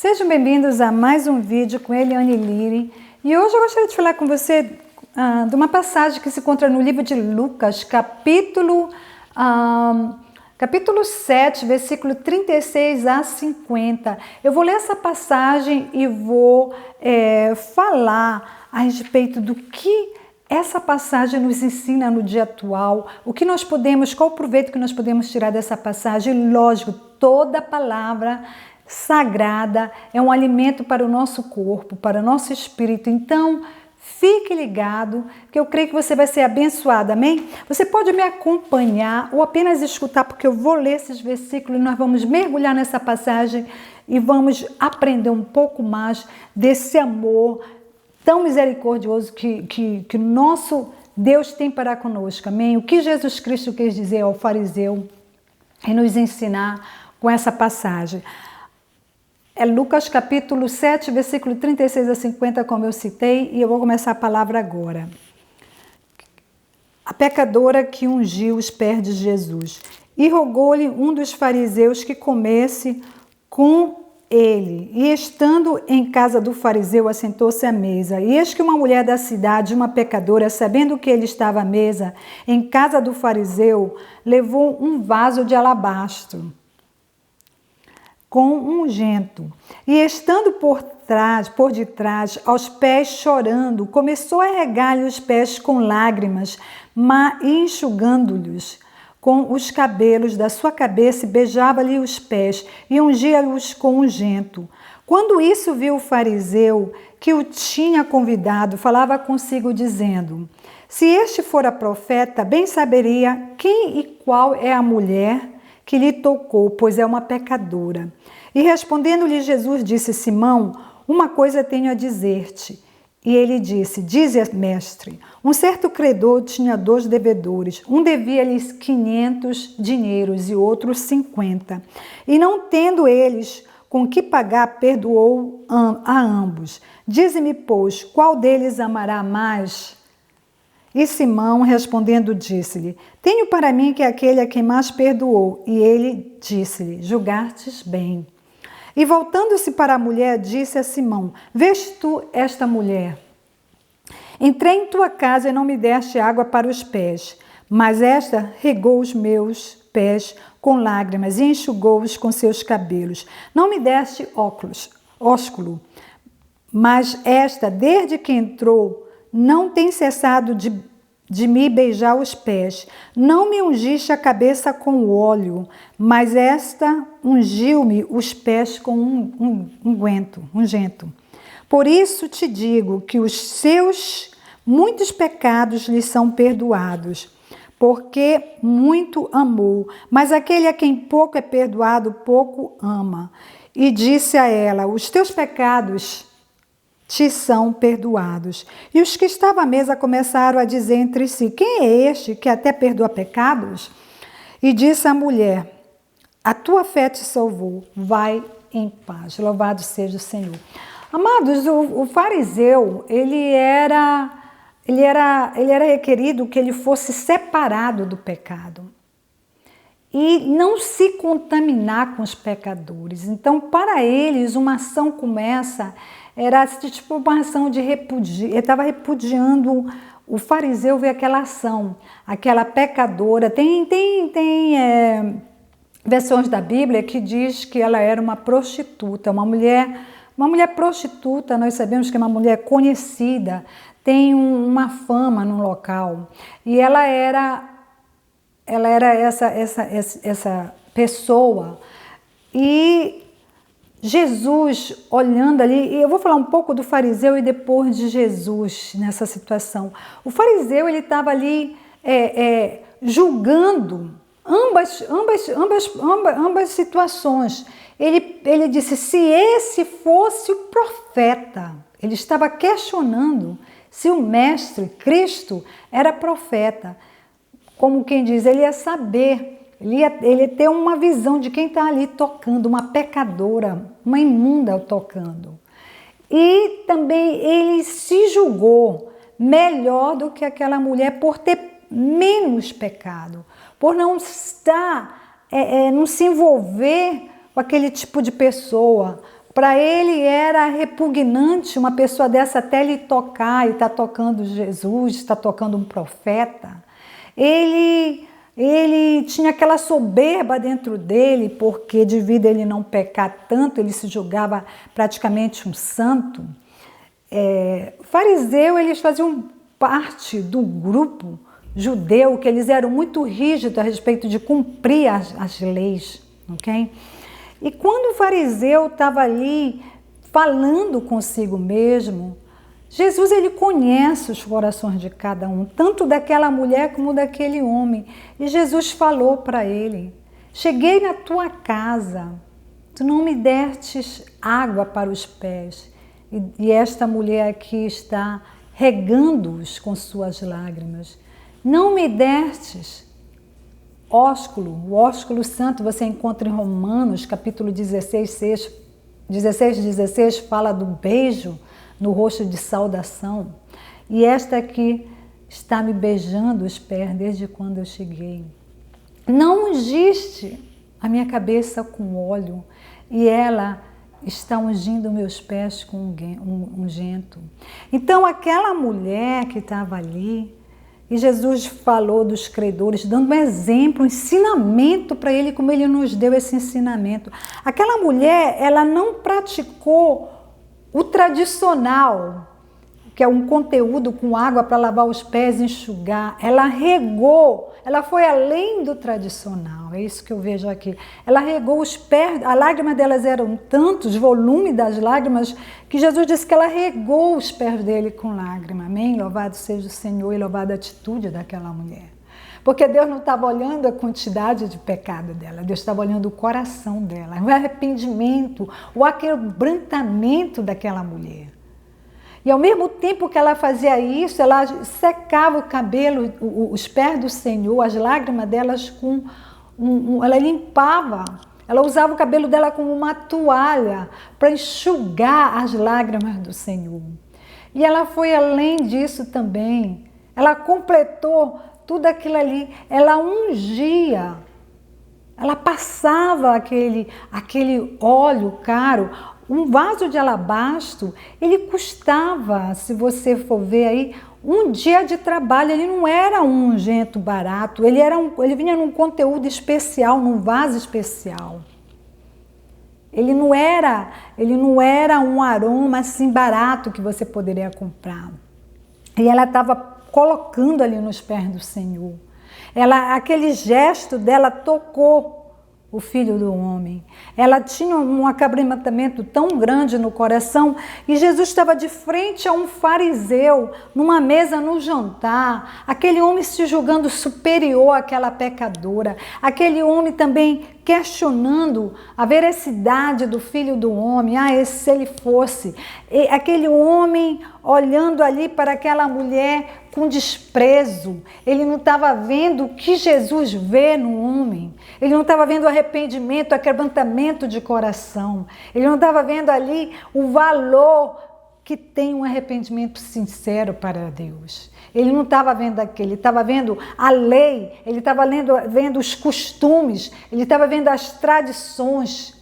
Sejam bem-vindos a mais um vídeo com Eliane Liri. E hoje eu gostaria de falar com você de uma passagem que se encontra no livro de Lucas, capítulo 7, versículo 36 a 50. Eu vou ler essa passagem e vou falar a respeito do que essa passagem nos ensina no dia atual, qual o proveito que nós podemos tirar dessa passagem. Lógico, toda palavra sagrada é um alimento para o nosso corpo, para o nosso espírito. Então, fique ligado, que eu creio que você vai ser abençoado, amém? Você pode me acompanhar ou apenas escutar, porque eu vou ler esses versículos e nós vamos mergulhar nessa passagem e vamos aprender um pouco mais desse amor tão misericordioso que nosso Deus tem para conosco, amém? O que Jesus Cristo quis dizer ao fariseu e nos ensinar com essa passagem. É Lucas capítulo 7, versículo 36 a 50, como eu citei, e eu vou começar a palavra agora. A pecadora que ungiu os pés de Jesus. E rogou-lhe um dos fariseus que comesse com ele. E estando em casa do fariseu, assentou-se à mesa. E eis que uma mulher da cidade, uma pecadora, sabendo que ele estava à mesa, em casa do fariseu, levou um vaso de alabastro com ungento, e estando por detrás, aos pés chorando, começou a regar-lhe os pés com lágrimas, e enxugando-lhes com os cabelos da sua cabeça, beijava-lhe os pés e ungia-os com ungento. Quando isso viu o fariseu que o tinha convidado, falava consigo dizendo: se este fora profeta, bem saberia quem e qual é a mulher que lhe tocou, pois é uma pecadora. E respondendo-lhe Jesus, disse: Simão, uma coisa tenho a dizer-te. E ele disse: dize, mestre. Um certo credor tinha 2 devedores. Um devia-lhes 500 dinheiros e outro 50. E não tendo eles com que pagar, perdoou a ambos. Dize-me, pois, qual deles amará mais? E Simão, respondendo, disse-lhe: tenho para mim que aquele a quem mais perdoou. E ele disse-lhe: julgastes bem. E voltando-se para a mulher, disse a Simão: vês tu esta mulher? Entrei em tua casa e não me deste água para os pés, mas esta regou os meus pés com lágrimas e enxugou-os com seus cabelos. Não me deste ósculo, mas esta, desde que entrou, não tem cessado de me beijar os pés. Não me ungiste a cabeça com óleo, mas esta ungiu-me os pés com ungento. Por isso te digo que os seus muitos pecados lhe são perdoados, porque muito amou. Mas aquele a quem pouco é perdoado, pouco ama. E disse a ela: os teus pecados te são perdoados. E os que estavam à mesa começaram a dizer entre si: quem é este que até perdoa pecados? E disse a mulher: a tua fé te salvou, vai em paz. Louvado seja o Senhor. Amados, o fariseu, ele era requerido que ele fosse separado do pecado e não se contaminar com os pecadores. Então, para eles, uma ação como essa era tipo uma ação de repúdio. Ele estava repudiando. O fariseu vê aquela ação, aquela pecadora. Tem versões da Bíblia que diz que ela era uma prostituta, uma mulher prostituta. Nós sabemos que é uma mulher conhecida, tem uma fama no local. E ela era essa pessoa. E Jesus, olhando ali, e eu vou falar um pouco do fariseu e depois de Jesus nessa situação. O fariseu, ele estava ali julgando ambas situações. Ele disse: se esse fosse o profeta, ele estava questionando se o mestre, Cristo, era profeta. Como quem diz, ele ia saber. Ele ia ter uma visão de quem está ali tocando, uma pecadora, uma imunda tocando. E também ele se julgou melhor do que aquela mulher por ter menos pecado, por não estar, não se envolver com aquele tipo de pessoa, Para ele era repugnante uma pessoa dessa até lhe tocar, e está tocando Jesus, está tocando um profeta. Ele tinha aquela soberba dentro dele, porque devido a ele não pecar tanto, ele se julgava praticamente um santo. Fariseu, eles faziam parte do grupo judeu, que eles eram muito rígidos a respeito de cumprir as leis, ok? E quando o fariseu estava ali falando consigo mesmo, Jesus, ele conhece os corações de cada um, tanto daquela mulher como daquele homem. E Jesus falou para ele: cheguei na tua casa, tu não me destes água para os pés, e esta mulher aqui está regando-os com suas lágrimas. Não me destes ósculo. O ósculo santo você encontra em Romanos, capítulo 16, 16, fala do beijo no rosto de saudação. E esta aqui está me beijando os pés desde quando eu cheguei. Não ungiste a minha cabeça com óleo, e ela está ungindo meus pés com ungento. Então aquela mulher que estava ali, e Jesus falou dos credores, dando um exemplo, um ensinamento para ele, como ele nos deu esse ensinamento. Aquela mulher, ela não praticou o tradicional, que é um conteúdo com água para lavar os pés e enxugar. Ela regou, ela foi além do tradicional, é isso que eu vejo aqui. Ela regou os pés, as lágrimas delas eram tantos, o volume das lágrimas, que Jesus disse que ela regou os pés dele com lágrima. Amém? Louvado seja o Senhor e louvada a atitude daquela mulher. Porque Deus não estava olhando a quantidade de pecado dela, Deus estava olhando o coração dela, o arrependimento, o aquebrantamento daquela mulher. E ao mesmo tempo que ela fazia isso, ela secava o cabelo, os pés do Senhor, as lágrimas delas com ela limpava, ela usava o cabelo dela como uma toalha para enxugar as lágrimas do Senhor. E ela foi além disso também, ela completou tudo aquilo ali, ela ungia, ela passava aquele óleo caro. Um vaso de alabastro, ele custava, se você for ver aí, um dia de trabalho. Ele não era um ungento barato, ele vinha num conteúdo especial, num vaso especial. Ele não era um aroma assim barato que você poderia comprar. E ela estava colocando ali nos pés do Senhor. Aquele gesto dela tocou o Filho do Homem. Ela tinha um aquebrantamento tão grande no coração, e Jesus estava de frente a um fariseu, numa mesa no jantar, aquele homem se julgando superior àquela pecadora, aquele homem também questionando a veracidade do Filho do Homem, se ele fosse, e aquele homem olhando ali para aquela mulher com desprezo. Ele não estava vendo o que Jesus vê no homem, ele não estava vendo o arrependimento, o aquebrantamento de coração, ele não estava vendo ali o valor que tem um arrependimento sincero para Deus. Ele não estava vendo aquilo, ele estava vendo a lei, ele estava vendo os costumes, ele estava vendo as tradições.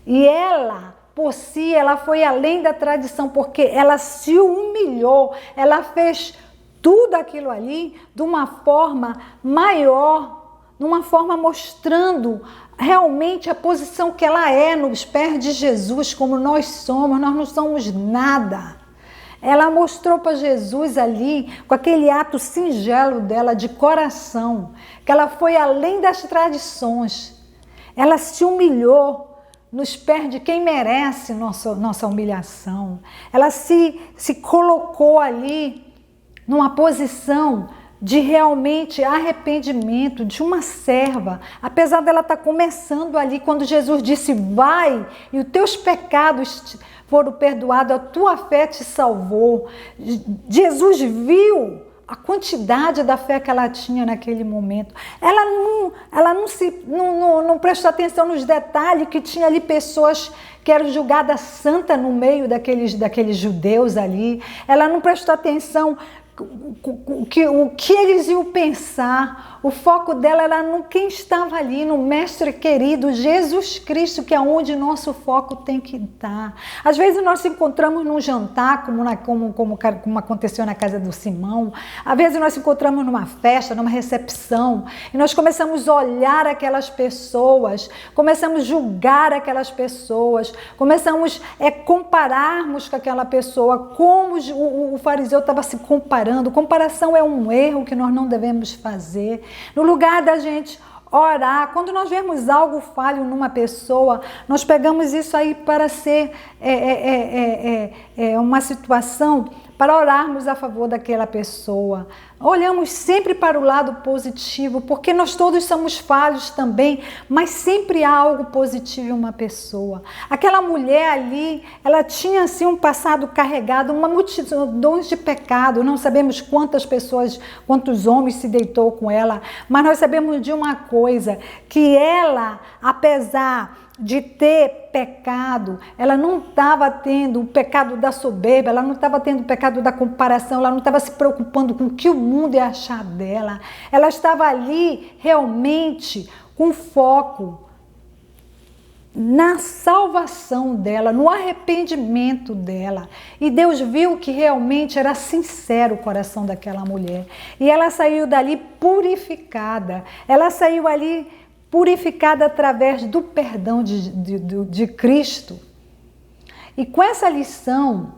E ela, por si, ela foi além da tradição, porque ela se humilhou, ela fez tudo aquilo ali de uma forma maior, de uma forma mostrando realmente a posição que ela é nos pés de Jesus, como nós somos. Nós não somos nada. Ela mostrou para Jesus ali, com aquele ato singelo dela, de coração, que ela foi além das tradições. Ela se humilhou nos pés de quem merece nossa humilhação. Ela se colocou ali numa posição de realmente arrependimento, de uma serva, apesar dela estar começando ali, quando Jesus disse: vai, e os teus pecados foram perdoados, a tua fé te salvou. Jesus viu a quantidade da fé que ela tinha naquele momento. Ela não prestou atenção nos detalhes, que tinha ali pessoas que eram julgadas santas no meio daqueles judeus ali. Ela não prestou atenção o que eles iam pensar. O foco dela era no quem estava ali, no Mestre querido, Jesus Cristo, que é onde nosso foco tem que estar. Às vezes nós nos encontramos num jantar, como aconteceu na casa do Simão. Às vezes nós nos encontramos numa festa, numa recepção, e nós começamos a olhar aquelas pessoas, começamos a julgar aquelas pessoas, começamos a compararmos com aquela pessoa, como o fariseu estava se comparando. Comparação é um erro que nós não devemos fazer. No lugar da gente orar, quando nós vemos algo falho numa pessoa, nós pegamos isso aí para ser uma situação para orarmos a favor daquela pessoa. Olhamos sempre para o lado positivo, porque nós todos somos falhos também, mas sempre há algo positivo em uma pessoa. Aquela mulher ali, ela tinha assim um passado carregado, uma multidão de pecado. Não sabemos quantas pessoas, quantos homens se deitou com ela, mas nós sabemos de uma coisa, que ela, apesar de ter pecado, ela não estava tendo o pecado da soberba, ela não estava tendo o pecado da comparação, ela não estava se preocupando com o que o mundo ia achar dela. Ela estava ali realmente com foco na salvação dela, no arrependimento dela. E Deus viu que realmente era sincero o coração daquela mulher. E ela saiu dali purificada. Ela saiu ali purificada através do perdão de Cristo. E com essa lição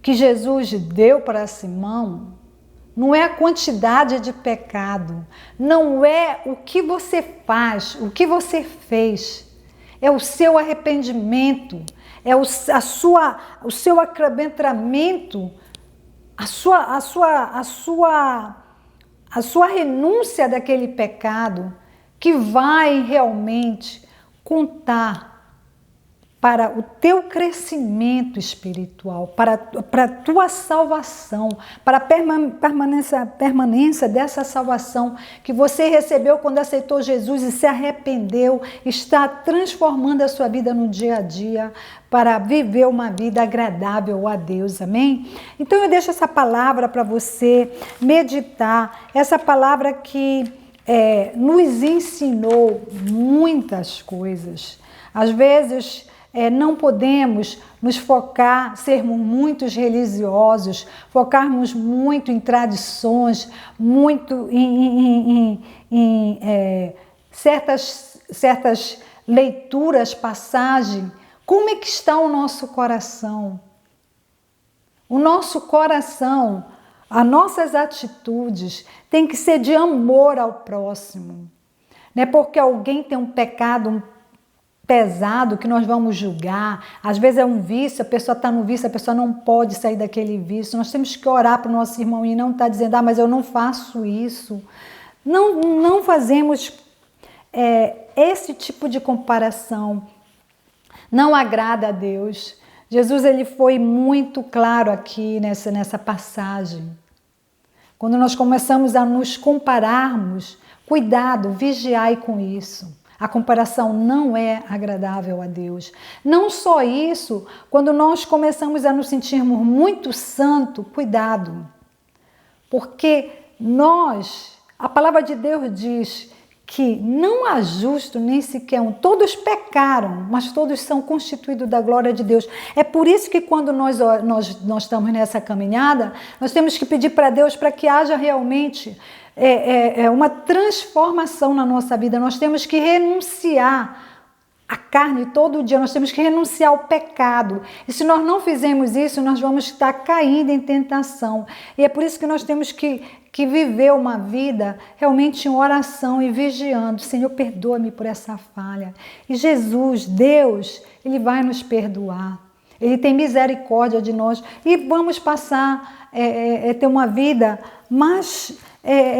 que Jesus deu para Simão, não é a quantidade de pecado, não é o que você faz, o que você fez, é o seu arrependimento, é o seu acreditamento, a sua renúncia daquele pecado, que vai realmente contar para o teu crescimento espiritual, para a tua salvação, para a permanência dessa salvação que você recebeu quando aceitou Jesus e se arrependeu, está transformando a sua vida no dia a dia para viver uma vida agradável a Deus, amém? Então eu deixo essa palavra para você meditar, essa palavra que nos ensinou muitas coisas. Às vezes não podemos nos focar, sermos muito religiosos, focarmos muito em tradições, muito em certas leituras, passagens. Como é que está o nosso coração? O nosso coração, as nossas atitudes têm que ser de amor ao próximo. Não é porque alguém tem um pecado pesado que nós vamos julgar. Às vezes é um vício, a pessoa está no vício, a pessoa não pode sair daquele vício. Nós temos que orar para o nosso irmão e não estar dizendo, mas eu não faço isso. Não fazemos esse tipo de comparação. Não agrada a Deus. Jesus ele foi muito claro aqui nessa passagem. Quando nós começamos a nos compararmos, cuidado, vigiai com isso. A comparação não é agradável a Deus. Não só isso, quando nós começamos a nos sentirmos muito santo, cuidado. Porque a palavra de Deus diz que não há justo nem sequer um. Todos pecaram, mas todos são constituídos da glória de Deus. É por isso que quando nós estamos nessa caminhada, nós temos que pedir para Deus para que haja realmente uma transformação na nossa vida. Nós temos que renunciar à carne todo dia, nós temos que renunciar ao pecado. E se nós não fizermos isso, nós vamos estar caindo em tentação. E é por isso que nós temos que viver uma vida realmente em oração e vigiando. Senhor, perdoa-me por essa falha. E Jesus, Deus, Ele vai nos perdoar. Ele tem misericórdia de nós. E vamos passar ter uma vida mais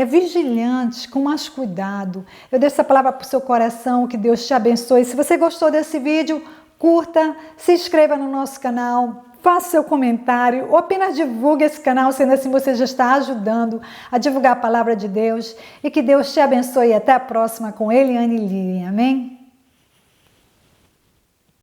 vigilante, com mais cuidado. Eu deixo essa palavra para o seu coração, que Deus te abençoe. Se você gostou desse vídeo, curta, se inscreva no nosso canal, faça seu comentário ou apenas divulgue esse canal, sendo assim você já está ajudando a divulgar a palavra de Deus. E que Deus te abençoe. Até a próxima com Eliane Lilian. Amém?